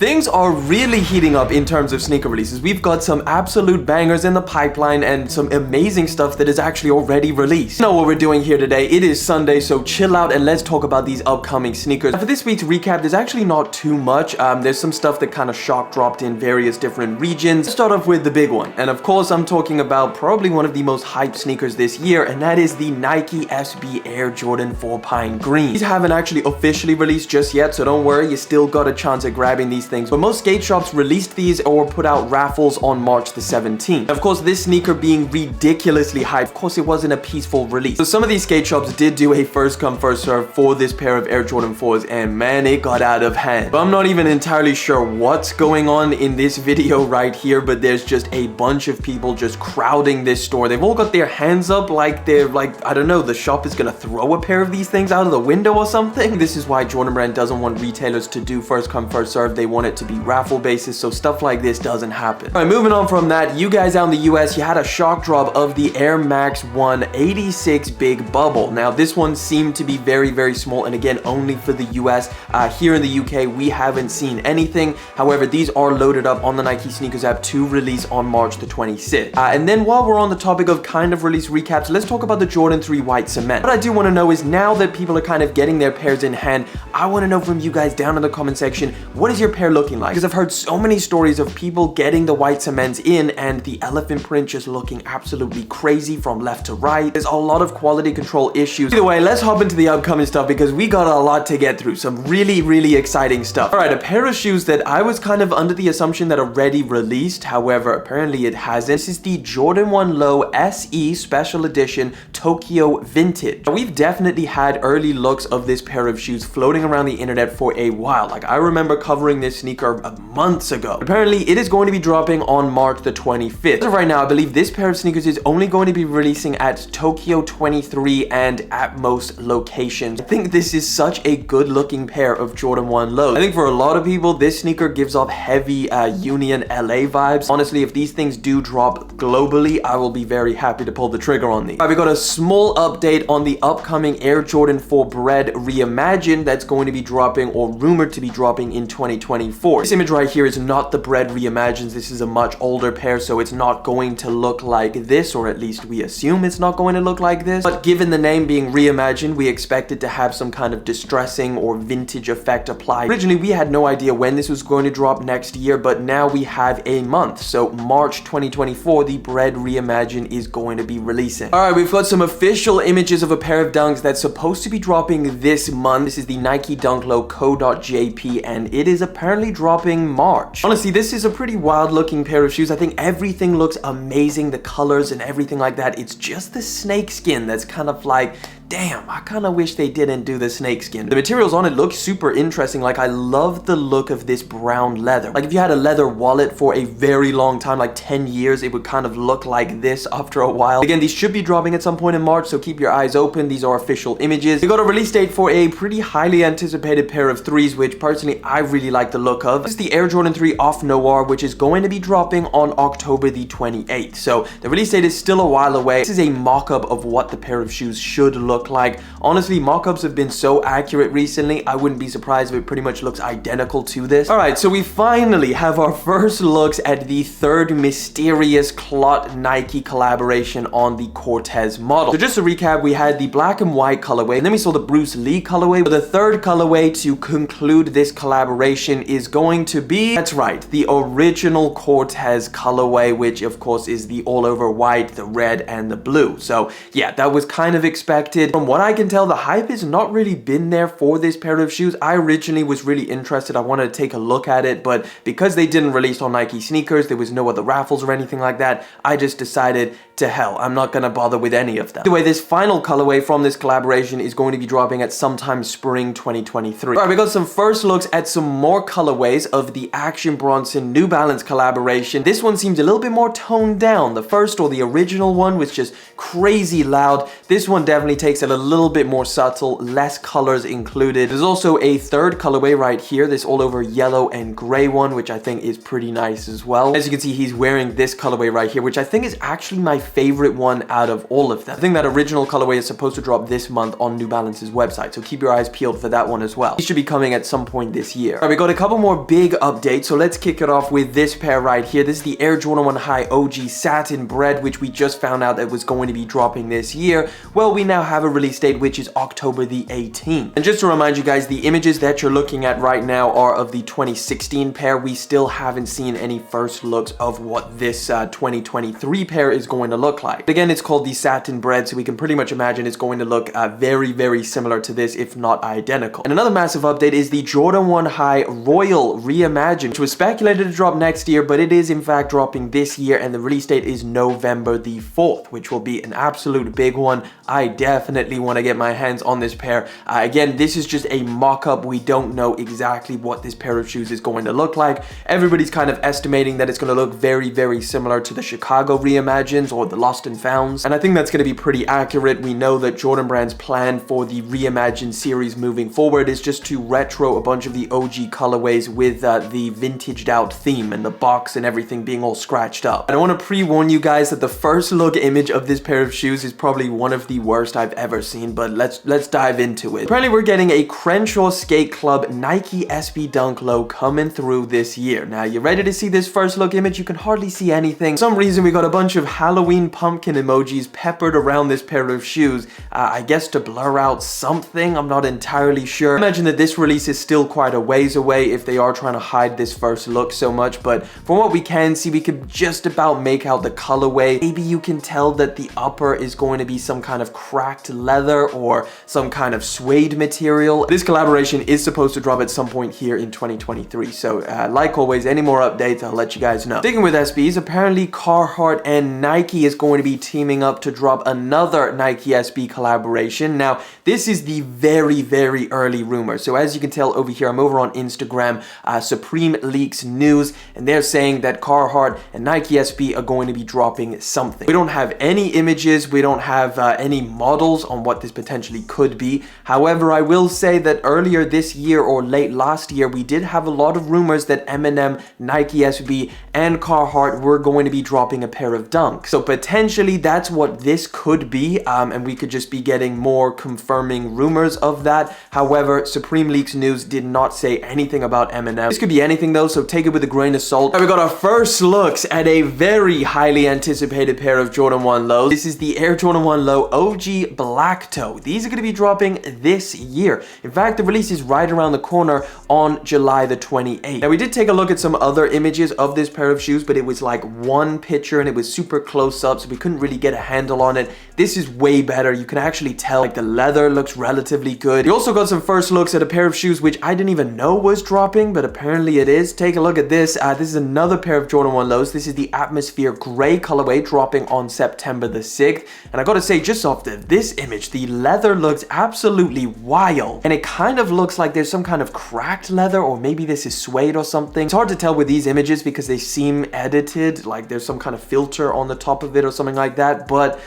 Things are really heating up in terms of sneaker releases. We've got some absolute bangers in the pipeline and some amazing stuff that is actually already released. You know what we're doing here today. It is Sunday, so chill out and let's talk about these upcoming sneakers. For this week's recap, there's actually not too much. There's some stuff that kind of shock dropped in various different regions. Let's start off with the big one. And of course, I'm talking about probably one of the most hyped sneakers this year, and that is the Nike SB Air Jordan 4 Pine Green. These haven't actually officially released just yet, so don't worry, you still got a chance at grabbing these things. But most skate shops released these or put out raffles on March the 17th. Of course, this sneaker being ridiculously hyped, of course it wasn't a peaceful release. So some of these skate shops did do a first come first serve for this pair of Air Jordan 4s, and man, it got out of hand. But I'm not even entirely sure what's going on in this video right here, but there's just a bunch of people just crowding this store. They've all got their hands up like they're like, I don't know, the shop is gonna throw a pair of these things out of the window or something. This is why Jordan Brand doesn't want retailers to do first come first serve. They want it to be raffle basis, so stuff like this doesn't happen. All right, moving on from that, you guys out in the US, you had a shock drop of the Air Max 1 86 Big Bubble. Now this one seemed to be very small, and again only for the US. Here in the UK we haven't seen anything. However, these are loaded up on the Nike sneakers app to release on March the 26th. And then while we're on the topic of kind of release recaps, let's talk about the Jordan 3 White Cement. What I do want to know is, now that people are kind of getting their pairs in hand, I want to know from you guys down in the comment section, what is your pair looking like? Because I've heard so many stories of people getting the white cements in and the elephant print just looking absolutely crazy from left to right. There's a lot of quality control issues. Either way, let's hop into the upcoming stuff because we got a lot to get through. Some really exciting stuff. All right, a pair of shoes that I was kind of under the assumption that already released. However, apparently it hasn't. This is the Jordan 1 Low SE Special Edition Tokyo Vintage. Now, we've definitely had early looks of this pair of shoes floating around the internet for a while. Like, I remember covering this sneaker months ago. Apparently, it is going to be dropping on March the 25th. As of right now, I believe this pair of sneakers is only going to be releasing at Tokyo 23 and at most locations. I think this is such a good looking pair of Jordan 1 Lows. I think for a lot of people, this sneaker gives off heavy Union LA vibes. Honestly, if these things do drop globally, I will be very happy to pull the trigger on these. All right, we got a small update on the upcoming Air Jordan 4 Bred Reimagined that's going to be dropping, or rumored to be dropping, in 2024. This image right here is not the Bred Reimagined. This is a much older pair, so it's not going to look like this, or at least we assume it's not going to look like this. But given the name being Reimagined, we expect it to have some kind of distressing or vintage effect applied. Originally, we had no idea when this was going to drop next year, but now we have a month. So March 2024, the Bred Reimagined is going to be releasing. All right, we've got some official images of a pair of dunks that's supposed to be dropping this month. This is the Nike Dunk Low CO.JP, and it is apparently dropping March. Honestly, this is a pretty wild looking pair of shoes. I think everything looks amazing, the colors and everything like that. It's just the snake skin that's kind of like, damn, I kind of wish they didn't do the snake skin. The materials on it look super interesting. Like, I love the look of this brown leather. Like, if you had a leather wallet for a very long time, like 10 years, it would kind of look like this after a while. Again, these should be dropping at some point in March, so keep your eyes open. These are official images. We got a release date for a pretty highly anticipated pair of threes, which personally I really like the look of. This is the Air Jordan 3 Off Noir, which is going to be dropping on October the 28th. So the release date is still a while away. This is a mock-up of what the pair of shoes should look like. Honestly, mock-ups have been so accurate recently, I wouldn't be surprised if it pretty much looks identical to this. All right, so we finally have our first looks at the third mysterious CLOT Nike collaboration on the Cortez model. So just to recap, we had the black and white colorway, and then we saw the Bruce Lee colorway. But the third colorway to conclude this collaboration is going to be, that's right, the original Cortez colorway, which of course is the all over white, the red, and the blue. So yeah, that was kind of expected. From what I can tell, the hype has not really been there for this pair of shoes. I originally was really interested. I wanted to take a look at it, but because they didn't release on Nike sneakers, there was no other raffles or anything like that, I just decided, to hell, I'm not gonna bother with any of them. Anyway, this final colorway from this collaboration is going to be dropping at sometime spring 2023. All right, we got some first looks at some more colorways of the Action Bronson New Balance collaboration. This one seems a little bit more toned down. The first, or the original one, was just crazy loud. This one definitely takes makes it a little bit more subtle, less colors included. There's also a third colorway right here, this all over yellow and gray one, which I think is pretty nice as well. As you can see, he's wearing this colorway right here, which I think is actually my favorite one out of all of them. I think that original colorway is supposed to drop this month on New Balance's website, so keep your eyes peeled for that one as well. It should be coming at some point this year. All right, we got a couple more big updates, so let's kick it off with this pair right here. This is the Air Jordan 1 High OG Satin Bred, which we just found out that was going to be dropping this year. Well, we now have a release date, which is October the 18th. And just to remind you guys, the images that you're looking at right now are of the 2016 pair. We still haven't seen any first looks of what this 2023 pair is going to look like. Again, it's called the Satin Bred, so we can pretty much imagine it's going to look very, very similar to this, if not identical. And another massive update is the Jordan 1 High Royal Reimagined, which was speculated to drop next year, but it is in fact dropping this year, and the release date is November the 4th, which will be an absolute big one. I definitely want to get my hands on this pair. Again, this is just a mock-up. We don't know exactly what this pair of shoes is going to look like. Everybody's kind of estimating that it's going to look very, very similar to the Chicago Reimagined or the Lost and Founds, and I think that's going to be pretty accurate. We know that Jordan Brand's plan for the Reimagined series moving forward is just to retro a bunch of the OG colorways with the vintaged out theme and the box and everything being all scratched up. And I want to pre-warn you guys that the first look image of this pair of shoes is probably one of the worst I've ever seen, but let's dive into it. Apparently we're getting a Crenshaw Skate Club Nike SB Dunk Low coming through this year. Now, you ready to see this first look image? You can hardly see anything. For some reason we got a bunch of Halloween pumpkin emojis peppered around this pair of shoes, I guess to blur out something. I'm not entirely sure. I imagine that this release is still quite a ways away if they are trying to hide this first look so much, but from what we can see, we could just about make out the colorway. Maybe you can tell that the upper is going to be some kind of cracked leather or some kind of suede material. This collaboration is supposed to drop at some point here in 2023, so like always, any more updates, I'll let you guys know. Sticking with SBs, apparently Carhartt and Nike is going to be teaming up to drop another Nike SB collaboration. Now, this is the very, very early rumor. So as you can tell over here, I'm over on Instagram, Supreme Leaks News, and they're saying that Carhartt and Nike SB are going to be dropping something. We don't have any images, we don't have any models on what this potentially could be. However, I will say that earlier this year or late last year, we did have a lot of rumors that M&M, Nike SB, and Carhartt were going to be dropping a pair of Dunks. So potentially that's what this could be, and we could just be getting more confirming rumors of that. However, Supreme Leaks News did not say anything about M&M. This could be anything though, so take it with a grain of salt. We got our first looks at a very highly anticipated pair of Jordan 1 Lows. This is the Air Jordan 1 Low OG Black Toe. These are going to be dropping this year. In fact, the release is right around the corner on July the 28th. Now, we did take a look at some other images of this pair of shoes, but it was like one picture and it was super close up, so we couldn't really get a handle on it. This is way better. You can actually tell like the leather looks relatively good. We also got some first looks at a pair of shoes which I didn't even know was dropping, but apparently it is. Take a look at this. This is another pair of Jordan 1 Lows. This is the Atmosphere Gray colorway, dropping on September the 6th. And I gotta say, just off this image, the leather looks absolutely wild. And it kind of looks like there's some kind of cracked leather, or maybe this is suede or something. It's hard to tell with these images because they seem edited, like there's some kind of filter on the top of it or something like that, but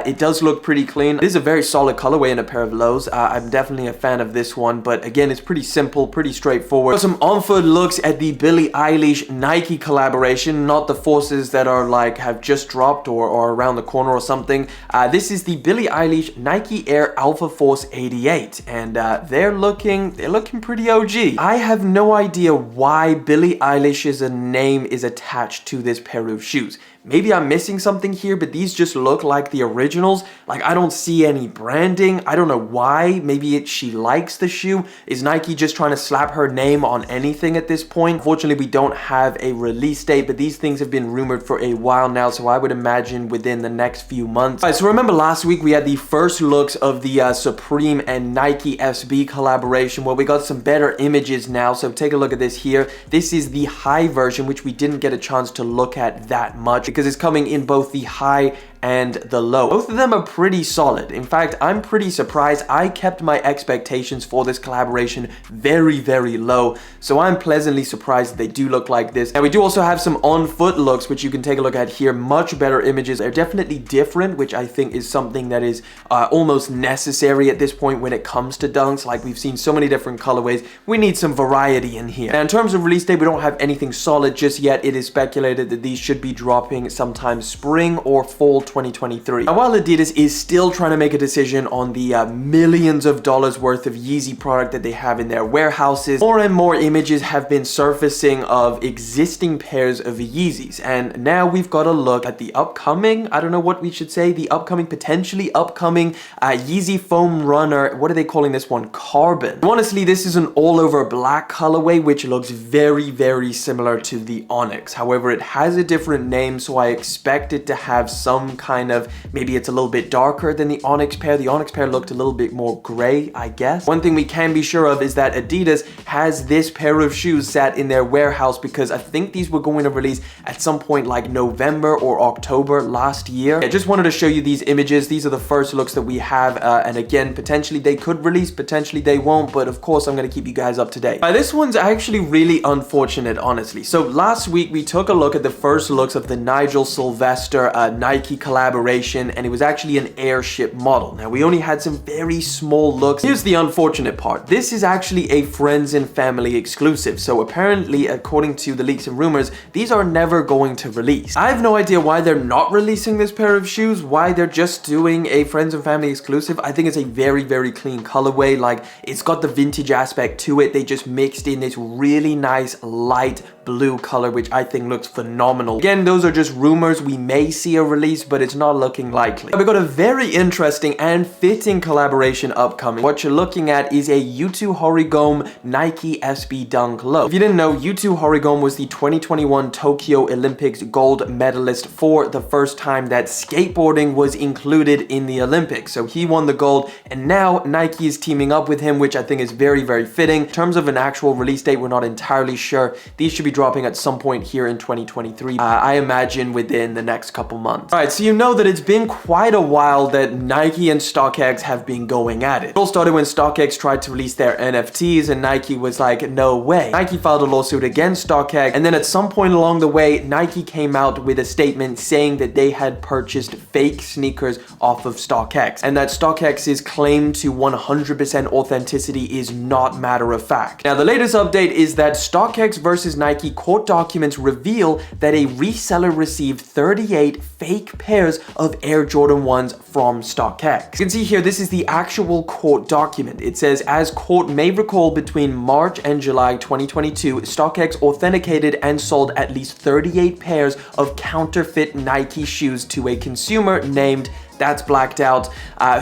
it does look pretty clean. This is a very solid colorway in a pair of lows. I'm definitely a fan of this one, but again, it's pretty simple, pretty straightforward. Got some on-foot looks at the Billie Eiliesh Nike collaboration, not the forces that are like have just dropped or around the corner or something. This is the Billie Eiliesh Nike Air Alpha Force 88, and they're looking pretty OG. I have no idea why Billie Eilish's name is attached to this pair of shoes. Maybe I'm missing something here, but these just look like the originals. Like, I don't see any branding. I don't know why. Maybe she likes the shoe. Is Nike just trying to slap her name on anything at this point? Unfortunately, we don't have a release date, but these things have been rumored for a while now, so I would imagine within the next few months. All right, so remember last week we had the first looks of the Supreme and Nike SB collaboration. Well, we got some better images now, so take a look at this here. This is the high version, which we didn't get a chance to look at that much, because it's coming in both the high and the Low. Both of them are pretty solid. In fact, I'm pretty surprised. I kept my expectations for this collaboration very, very low, so I'm pleasantly surprised that they do look like this. Now, we do also have some on-foot looks, which you can take a look at here. Much better images. They're definitely different, which I think is something that is almost necessary at this point when it comes to dunks. Like, we've seen so many different colorways. We need some variety in here. Now, in terms of release date, we don't have anything solid just yet. It is speculated that these should be dropping sometime spring or fall 2023. Now, while Adidas is still trying to make a decision on the millions of dollars worth of Yeezy product that they have in their warehouses, more and more images have been surfacing of existing pairs of Yeezys, and now we've got a look at the upcoming, I don't know what we should say, the upcoming, potentially upcoming Yeezy Foam Runner. What are they calling this one? Carbon. Honestly, this is an all-over black colorway, which looks very, very similar to the Onyx. However, it has a different name, so I expect it to have some kind of, maybe it's a little bit darker than the Onyx pair. The Onyx pair looked a little bit more gray, I guess. One thing we can be sure of is that Adidas has this pair of shoes sat in their warehouse because I think these were going to release at some point like November or October last year. I just wanted to show you these images. These are the first looks that we have, and again, potentially they could release, potentially they won't, but of course I'm going to keep you guys up to date. This one's actually really unfortunate, honestly. So last week we took a look at the first looks of the Nigel Sylvester Nike collaboration, and it was actually an airship model. Now, we only had some very small looks. Here's the unfortunate part. This is actually a friends and family exclusive. So apparently, according to the leaks and rumors, these are never going to release. I have no idea why they're not releasing this pair of shoes, why they're just doing a friends and family exclusive. I think it's a very, very clean colorway. Like, it's got the vintage aspect to it. They just mixed in this really nice light blue color, which I think looks phenomenal. Again, those are just rumors. We may see a release, but it's not looking likely. We've got a very interesting and fitting collaboration upcoming. What you're looking at is a U2 Horigome Nike SB Dunk Low. If you didn't know, U2 Horigome was the 2021 Tokyo Olympics gold medalist for the first time that skateboarding was included in the Olympics. So he won the gold, and now Nike is teaming up with him, which I think is very, very fitting. In terms of an actual release date, we're not entirely sure. These should be dropping at some point here in 2023. I imagine within the next couple months. All right, so you know that it's been quite a while that Nike and Stockx have been going at it. It all started when Stockx tried to release their NFTs, and Nike was like, no way. Nike filed a lawsuit against Stockx, and then at some point along the way, Nike came out with a statement saying that they had purchased fake sneakers off of Stockx, and that Stockx's claim to 100% authenticity is not matter of fact. Now, the latest update is that Stockx versus Nike court documents reveal that a reseller received 38 fake pairs of Air Jordan 1s from Stockx. You can see here, this is the actual court document. It says, as court may recall, between March and July 2022, Stockx authenticated and sold at least 38 pairs of counterfeit Nike shoes to a consumer named, that's blacked out,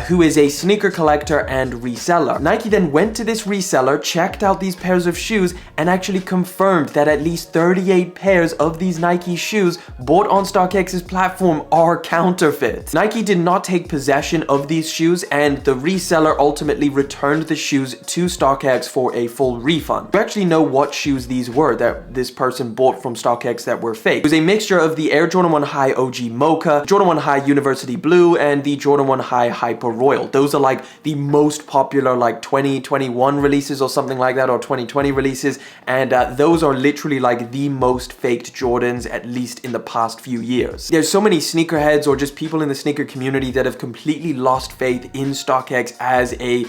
who is a sneaker collector and reseller. Nike then went to this reseller, checked out these pairs of shoes, and actually confirmed that at least 38 pairs of these Nike shoes bought on Stockx's platform are counterfeit. Nike did not take possession of these shoes, and the reseller ultimately returned the shoes to Stockx for a full refund. We actually know what shoes these were that this person bought from Stockx that were fake. It was a mixture of the Air Jordan 1 High OG Mocha, Jordan 1 High University Blue, and the Jordan 1 High Hyper Royal. Those are like the most popular like 2021 releases or something like that, or 2020 releases, and those are literally like the most faked Jordans, at least in the past few years. There's so many sneakerheads or just people in the sneaker community that have completely lost faith in Stockx as a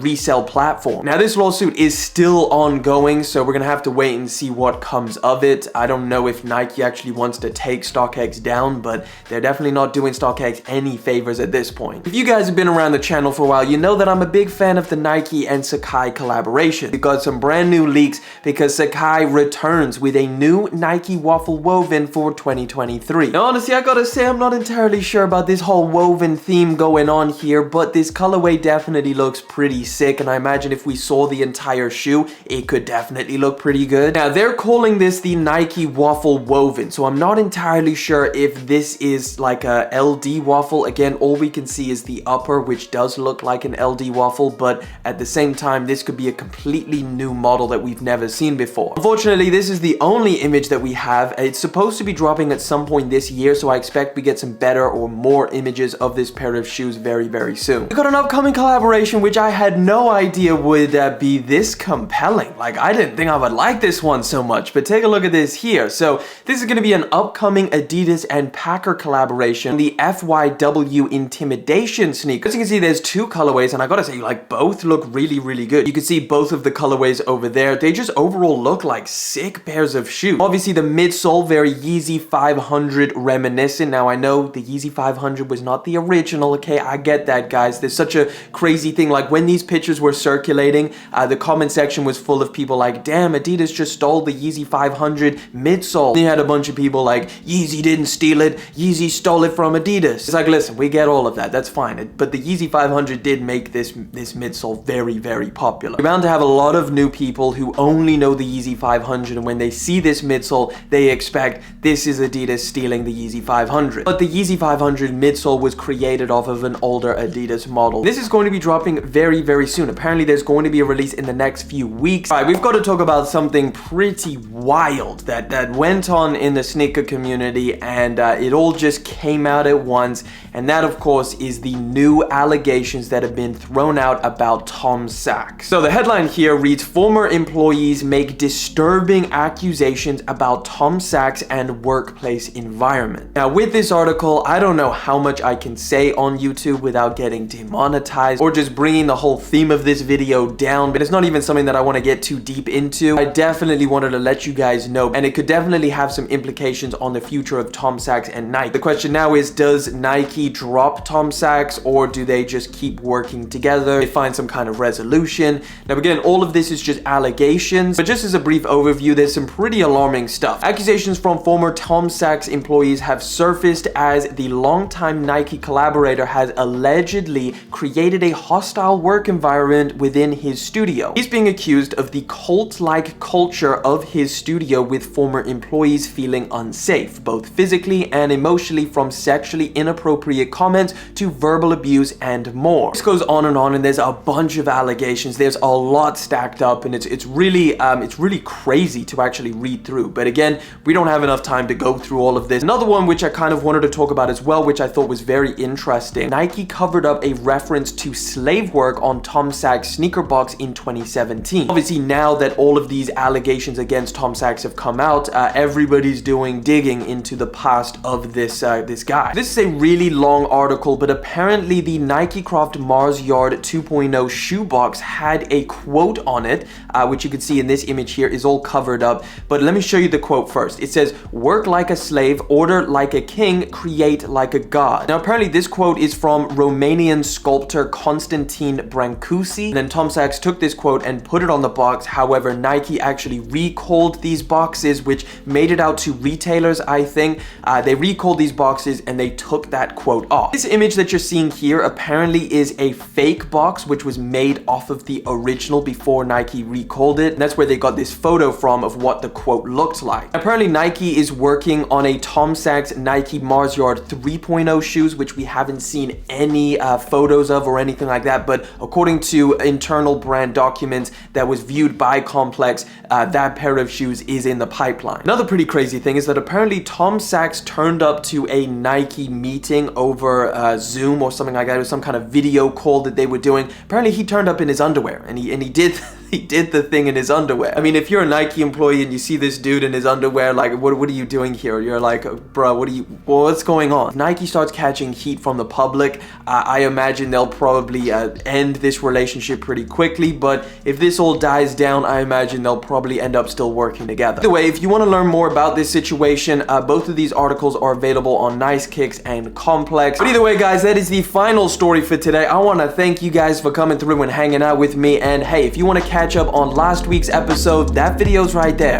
resale platform. Now, this lawsuit is still ongoing, so we're gonna have to wait and see what comes of it. I don't know if Nike actually wants to take Stockx down, but they're definitely not doing Stockx any favors at this point. If you guys have been around the channel for a while, you know that I'm a big fan of the Nike and Sacai collaboration. We got some brand new leaks because Sacai returns with a new Nike waffle woven for 2023. Now, honestly, I gotta say, I'm not entirely sure about this whole woven theme going on here, but this colorway definitely looks pretty sick, and I imagine if we saw the entire shoe, it could definitely look pretty good. Now, they're calling this the Nike waffle woven, so I'm not entirely sure if this is like a LD waffle. Again, again, all we can see is the upper, which does look like an LD waffle, but at the same time, this could be a completely new model that we've never seen before. Unfortunately, this is the only image that we have. It's supposed to be dropping at some point this year, so I expect we get some better or more images of this pair of shoes very, very soon. We got an upcoming collaboration, which I had no idea would be this compelling. Like, I didn't think I would like this one so much, but take a look at this here. So this is going to be an upcoming Adidas and Packer collaboration, the FYW Intimidation sneaker. As you can see, there's two colorways, and I gotta say, like, both look really, really good. You can see both of the colorways over there. They just overall look like sick pairs of shoes. Obviously, the midsole, very Yeezy 500 reminiscent. Now, I know the Yeezy 500 was not the original, okay? I get that, guys. There's such a crazy thing. Like, when these pictures were circulating, the comment section was full of people like, damn, Adidas just stole the Yeezy 500 midsole. Then you had a bunch of people like, Yeezy didn't steal it, Yeezy stole it from Adidas. It's like, listen, we get all of that, that's fine. But the Yeezy 500 did make this midsole very, very popular. You're bound to have a lot of new people who only know the Yeezy 500, and when they see this midsole, they expect this is Adidas stealing the Yeezy 500. But the Yeezy 500 midsole was created off of an older Adidas model. This is going to be dropping very, very soon. Apparently, there's going to be a release in the next few weeks. All right, we've got to talk about something pretty wild that went on in the sneaker community, and it all just came out at once, and that, of course, is the new allegations that have been thrown out about Tom Sachs. So the headline here reads, former employees make disturbing accusations about Tom Sachs and workplace environment. Now, with this article, I don't know how much I can say on YouTube without getting demonetized or just bringing the whole theme of this video down, but it's not even something that I want to get too deep into. I definitely wanted to let you guys know, and it could definitely have some implications on the future of Tom Sachs and Nike. The question now is, does Nike drop Tom Sachs, or do they just keep working together? They find some kind of resolution. Now, again, all of this is just allegations, but just as a brief overview, there's some pretty alarming stuff. Accusations from former Tom Sachs employees have surfaced as the longtime Nike collaborator has allegedly created a hostile work environment within his studio. He's being accused of the cult-like culture of his studio, with former employees feeling unsafe, both physically and emotionally, from sexually inappropriate comments to verbal abuse and more. This goes on, and there's a bunch of allegations. There's a lot stacked up, and it's really crazy to actually read through. But again, we don't have enough time to go through all of this. Another one which I kind of wanted to talk about as well, which I thought was very interesting. Nike covered up a reference to slave work on Tom Sachs sneaker box in 2017. Obviously, now that all of these allegations against Tom Sachs have come out, everybody's doing digging into the past of this guy. This is a really long article, but apparently the Nike Craft Mars Yard 2.0 shoebox had a quote on it, which you can see in this image here is all covered up. But let me show you the quote first. It says, "Work like a slave, order like a king, create like a god." Now, apparently this quote is from Romanian sculptor Constantine Brancusi. And then Tom Sachs took this quote and put it on the box. However, Nike actually recalled these boxes, which made it out to retailers, I think. They recalled these boxes and they took that quote off. This image that you're seeing here apparently is a fake box, which was made off of the original before Nike recalled it. And that's where they got this photo from of what the quote looked like. Apparently, Nike is working on a Tom Sachs Nike Mars Yard 3.0 shoes, which we haven't seen any photos of or anything like that. But according to internal brand documents that was viewed by Complex, that pair of shoes is in the pipeline. Another pretty crazy thing is that apparently Tom Sachs turned up to a Nike meeting over Zoom or something like that. It was some kind of video call that they were doing. Apparently he turned up in his underwear, and he did he did the thing in his underwear. I mean, if you're a Nike employee and you see this dude in his underwear, like, what are you doing here? You're like, bro, what's going on? If Nike starts catching heat from the public, I imagine they'll probably end this relationship pretty quickly. But if this all dies down, I imagine they'll probably end up still working together. Either way, if you want to learn more about this situation, both of these articles are available on Nice Kicks and Complex. But either way, guys, that is the final story for today. I want to thank you guys for coming through and hanging out with me. And hey, if you want to catch up on last week's episode, that video's right there.